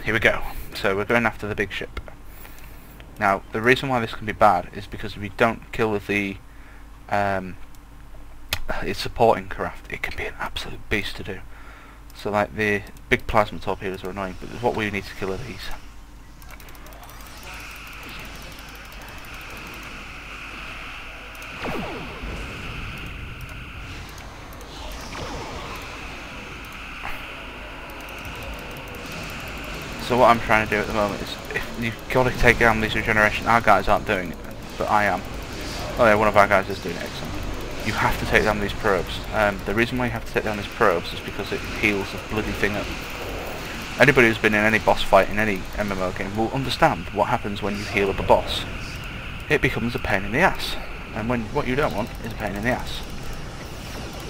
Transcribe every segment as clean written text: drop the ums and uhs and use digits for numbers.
here we go. So we're going after the big ship. Now, the reason why this can be bad is because if you don't kill with the its supporting craft, it can be an absolute beast to do. So like the big plasma torpedoes are annoying, but what we need to kill are these. So what I'm trying to do at the moment is, if you've got to take down these regeneration, our guys aren't doing it, but I am. Oh yeah, one of our guys is doing it, excellent. You have to take down these probes. The reason why you have to take down these probes is because it heals the bloody thing up. Anybody who's been in any boss fight in any MMO game will understand what happens when you heal up a boss. It becomes a pain in the ass. And what you don't want is a pain in the ass.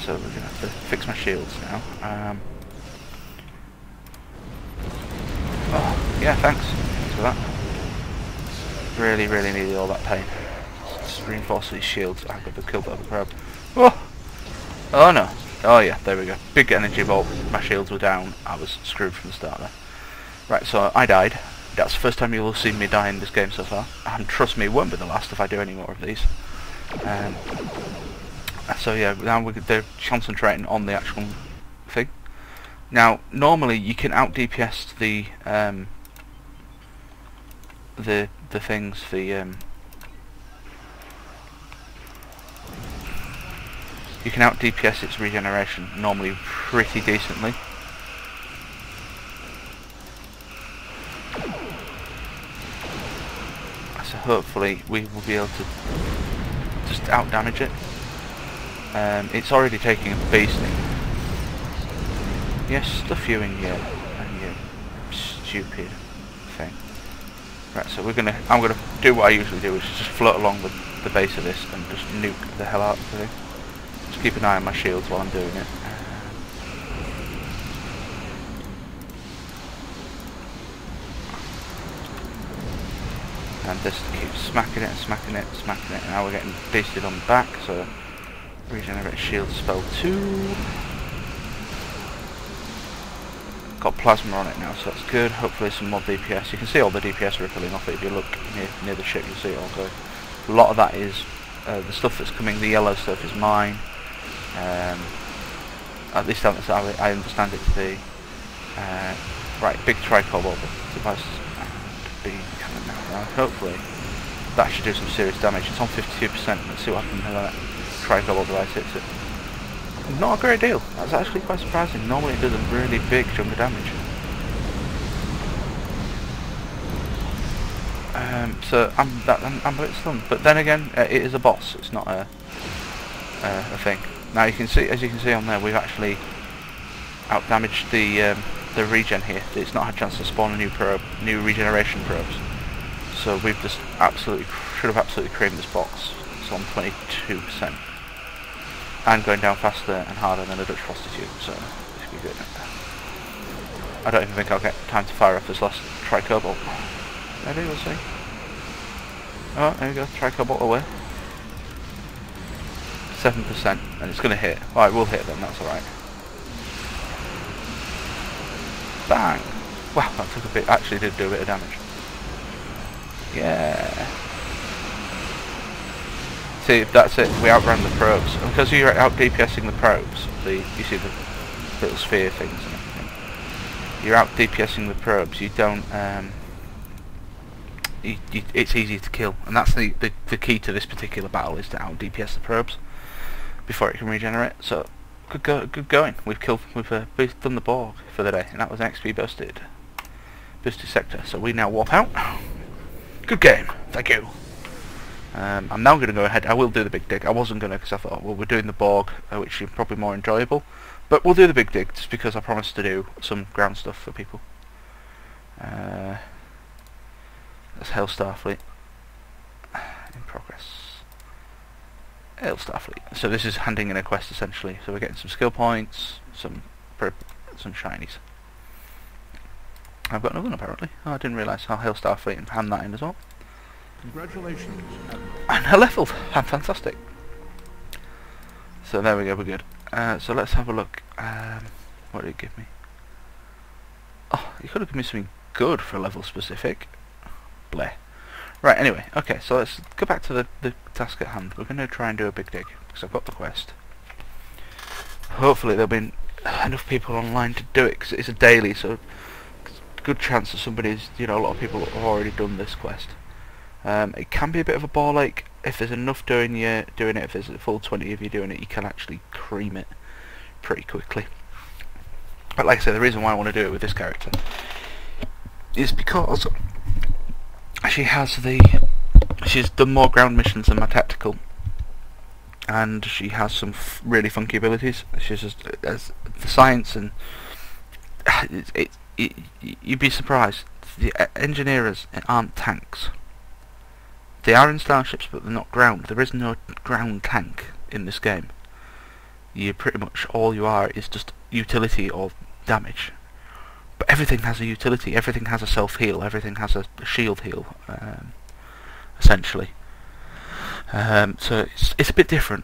So we're going to have to fix my shields now. Oh, yeah, thanks for that. Really, really needed all that pain. Just reinforce these shields. I've got to kill that other probe. Oh! Oh no! Oh yeah, there we go. Big energy vault. My shields were down. I was screwed from the start there. Right, so I died. That's the first time you'll have seen me die in this game so far. And trust me, it won't be the last if I do any more of these. So yeah, now they're concentrating on the actual thing. Now, normally you can out DPS the things, you can out DPS its regeneration normally pretty decently. So hopefully we will be able to just out damage it. It's already taking a beasting. Yes, stuff you in here, and you stupid thing. Right, so I'm gonna do what I usually do, which is just float along the base of this and just nuke the hell out of the thing. Just keep an eye on my shields while I'm doing it. And just keep smacking it and smacking it and smacking it. And now we're getting beasted on the back, so regenerate shield spell 2. Got plasma on it now, so that's good. Hopefully some more DPS. You can see all the DPS rippling off it if you look near the ship. You'll see it all going. A lot of that is the stuff that's coming. The yellow stuff is mine. At least that's how I understand it to be. Right, big tricobalt device be coming now. Hopefully that should do some serious damage. It's on 52%. Let's see what happens when that tricobalt device hits it. Not a great deal. That's actually quite surprising. Normally it does a really big chunk of damage. So I'm a bit stunned. But then again, it is a boss. It's not a thing. Now you can see, as you can see on there, we've actually out damaged the regen here. It's not had a chance to spawn a new regeneration probes. So we've just should have absolutely creamed this box. It's on 22%. And going down faster and harder than a Dutch prostitute, so this should be good. I don't even think I'll get time to fire off this last tricobalt. Maybe, we'll see. Oh, there we go, tricobalt away. 7%, and it's going to hit. Alright, we'll hit them, that's alright. Bang! Wow, that took a bit, actually did do a bit of damage. Yeah. See, that's it, we outran the probes. And because you're out DPSing the probes, you see the little sphere things and everything. You're out DPSing the probes, you don't, it's easy to kill. And that's the key to this particular battle, is to out DPS the probes before it can regenerate. So, good going. We've done the Borg for the day, and that was an XP boosted sector. So we now warp out. Good game, thank you. I'm now going to go ahead. I will do the big dig. I wasn't going to, because I thought, well, we're doing the Borg, which is probably more enjoyable. But we'll do the big dig, just because I promised to do some ground stuff for people. That's Hail Starfleet. In progress. Hail Starfleet. So this is handing in a quest, essentially. So we're getting some skill points, some shinies. I've got another one, apparently. Oh, I didn't realise. I'll Hail Starfleet and hand that in as well. Congratulations. And I leveled. I'm fantastic. So there we go, we're good. So let's have a look. What did it give me? Oh, it could have given me something good for level specific. Bleh. Right, anyway, okay, so let's go back to the task at hand. We're going to try and do a big dig, because I've got the quest. Hopefully there'll be enough people online to do it, because it's a daily, so good chance that somebody's, a lot of people have already done this quest. It can be a bit of a ball ache. If there's enough doing it, if there's a full 20 of you doing it, you can actually cream it pretty quickly. But like I said, the reason why I want to do it with this character is because she's done more ground missions than my tactical, and she has some really funky abilities. She's just as the science, and you'd be surprised. The engineers aren't tanks. They are in starships, but they're not ground. There is no ground tank in this game. You pretty much all you are is just utility or damage. But everything has a utility, everything has a self-heal, everything has a shield heal, essentially. So it's a bit different.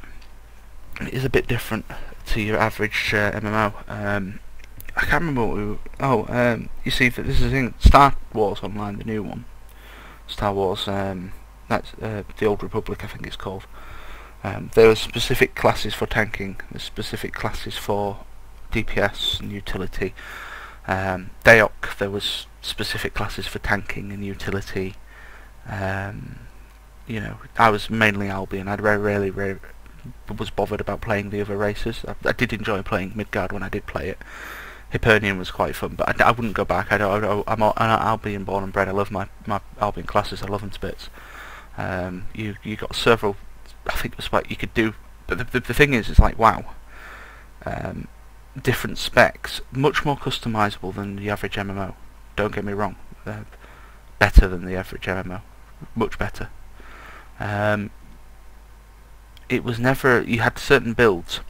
It is a bit different to your average MMO. I can't remember what we... you see, this is in Star Wars Online, the new one. Star Wars, that's the Old Republic, I think it's called. There are specific classes for tanking, there's specific classes for DPS and utility. Daok, there was specific classes for tanking and utility. I was mainly Albion. I very rarely was bothered about playing the other races. I did enjoy playing Midgard when I did play it. Hibernian was quite fun, but I wouldn't go back. I'm an Albion born and bred. I love my Albion classes. I love them to bits. You got several. I think it was like you could do, but the thing is, it's like wow. Different specs, much more customizable than the average MMO. Don't get me wrong, better than the average MMO, much better. It was never, you had certain builds.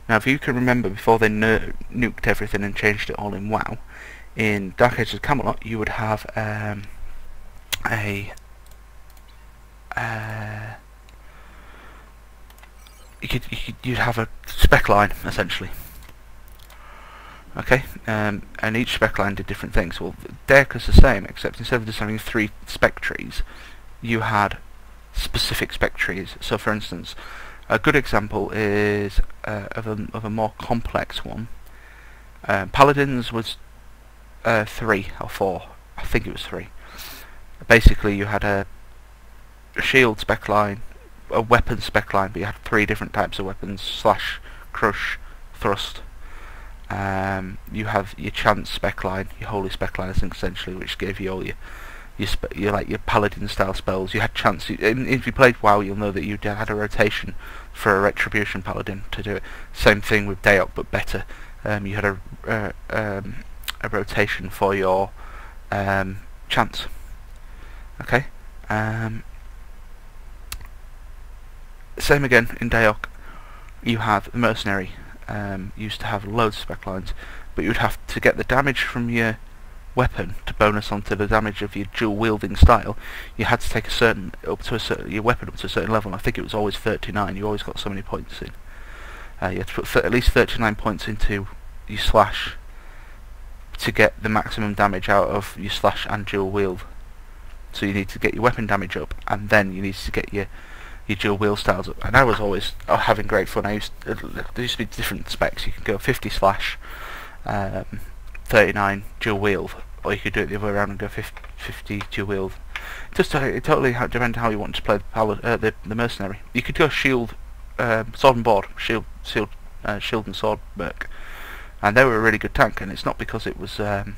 Now if you can remember, before they nuked everything and changed it all in WoW, in Dark Ages of Camelot you would have you'd have a spec line essentially. Okay, and each spec line did different things. Well, Daok is the same, except instead of just having 3 spec trees, you had specific spec trees. So, for instance, a good example is of a more complex one. Paladins was 3 or 4. I think it was 3. Basically, you had a shield spec line, a weapon spec line, but you had 3 different types of weapons: slash, crush, thrust. You have your chance spec line, your holy spec line, I think, essentially, which gave you all your paladin style spells. You had chance. If you played WoW, you'll know that you had a rotation for a retribution paladin to do it. Same thing with Daok, but better. You had a rotation for your chance. Okay. Same again in Daok. You have the mercenary. Used to have loads of spec lines, but you'd have to get the damage from your weapon to bonus onto the damage of your dual wielding style. You had to take your weapon up to a certain level. I think it was always 39. You always got so many points in. You had to put at least 39 points into your slash to get the maximum damage out of your slash and dual wield. So you need to get your weapon damage up, and then you need to get your dual wield styles up. And I was always having great fun. There used to be different specs. You could go 50 slash, 39 dual wield, or you could do it the other way around and go 50 dual wield. It totally depends how you want to play the mercenary. You could go shield, sword and board, shield and sword merc, and they were a really good tank. And it's not because it was a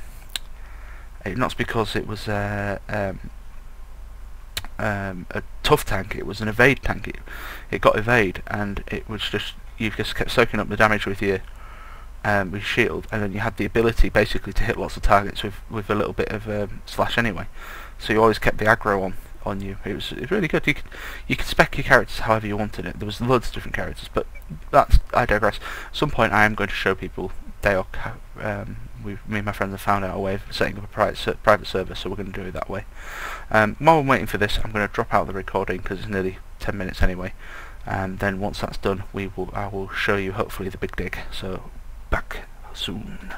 tough tank. It was an evade tank. It got evade, and it was just, you just kept soaking up the damage with your shield, and then you had the ability basically to hit lots of targets with a little bit of slash anyway. So you always kept the aggro on you. It was really good. You could spec your characters however you wanted it. There was loads of different characters, but I digress. At some point I am going to show people Daok. Me and my friends have found out a way of setting up a private server, so we're going to do it that way. While I'm waiting for this, I'm going to drop out the recording because it's nearly 10 minutes anyway, and then once that's done, I will show you hopefully the big dig. So back soon.